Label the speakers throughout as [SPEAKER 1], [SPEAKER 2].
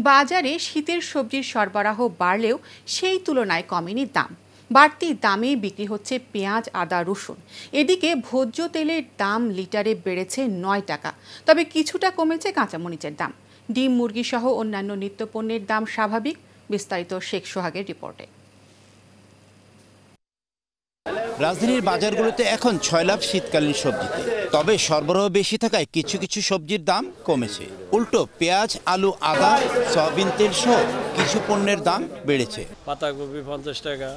[SPEAKER 1] বাজারে শীতের সবজির সরবরাহ বাড়লেও সেই তুলনায় কমেনি দাম। বাড়তি দামে বিক্রি হচ্ছে পেঁয়াজ, আদা, রসুন। এদিকে ভোজ্য তেলের দাম লিটারে বেড়েছে ৯ টাকা। তবে কিছুটা কমেছে কাঁচামরিচের দাম। ডিম, মুরগি সহ অন্যান্য নিত্যপণ্যের দাম স্বাভাবিক। বিস্তারিত শেখ সোহাগের রিপোর্টে।
[SPEAKER 2] রাজধানীর বাজারগুলোতে এখন ৬ লাভ শীতকালীন সবজিতে, তবে সরবরাহ বেশি থাকায় কিছু কিছু সবজির দাম কমেছে। উল্টো পেঁয়াজ, আলু, আদা, সয়াবিন তেল সহ কিছু পণ্যের দাম বেড়েছে।
[SPEAKER 3] পাতাকপি ৫০ টাকা,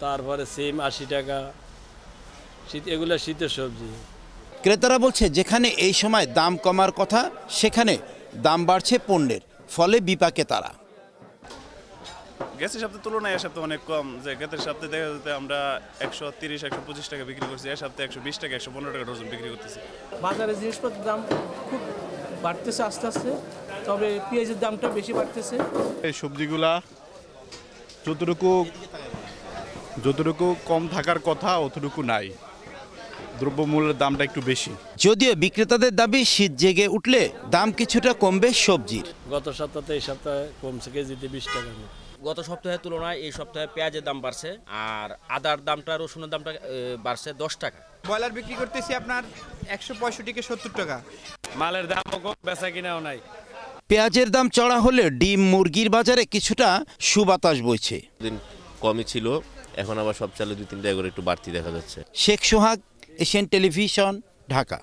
[SPEAKER 3] তারপরে সিম ৮০ টাকা। এগুলো শীতের সবজি।
[SPEAKER 2] ক্রেতারা বলছে যেখানে এই সময় দাম কমার কথা সেখানে দাম বাড়ছে পণ্যের, ফলে বিপাকে তারা।
[SPEAKER 4] গ্যাসের সপ্তাহের তুলনায় এ সপ্তাহে অনেক কম। যে গ্যাসের সপ্তাহে দেখা যেতে আমরা ১৩০-১২৫ টাকা বিক্রি করছি, এ সপ্তাহে ১২০ টাকা ১১৫ টাকা ডজন বিক্রি করতেছি।
[SPEAKER 5] বাজারে জিনিসপত্রের দাম খুব বাড়তেছে আস্তে আস্তে, তবে পেঁয়াজের দামটা বেশি বাড়তেছে।
[SPEAKER 6] এই সবজিগুলা যতটুকু কম থাকার কথা অতটুকু নাই, দ্রব্যমূল্যের দামটা একটু বেশি।
[SPEAKER 2] যদিও বিক্রেতাদের দাবি শীত জেগে উঠলে দাম কিছুটা কমবে সবজির।
[SPEAKER 3] গত সপ্তাহে এই সপ্তাহে কমছে কেজিতে ২০ টাকা।
[SPEAKER 7] গত সপ্তাহের তুলনায় এই সপ্তাহে পেঁয়াজের দাম বাড়ছে, আর আদার দামটা, রসুনের দামটা বাড়ছে ১০ টাকা।
[SPEAKER 8] ব্রয়লার বিক্রি করতেছি আপনার ১৬৫ থেকে ৭০ টাকা।
[SPEAKER 3] মালের দামও কম, বেচা কিনাও নাই।
[SPEAKER 2] পেঁয়াজের দাম চড়া হলে ডিম, মুরগির বাজারে কিছুটা সুবাতাস বইছে।
[SPEAKER 9] দিন কমই ছিল, এখন আবার সব চালে ২-৩ টাকা করে একটু বাড়তি দেখা যাচ্ছে।
[SPEAKER 2] শেখ সোহাগ, এশিয়ান টেলিভিশন, ঢাকা।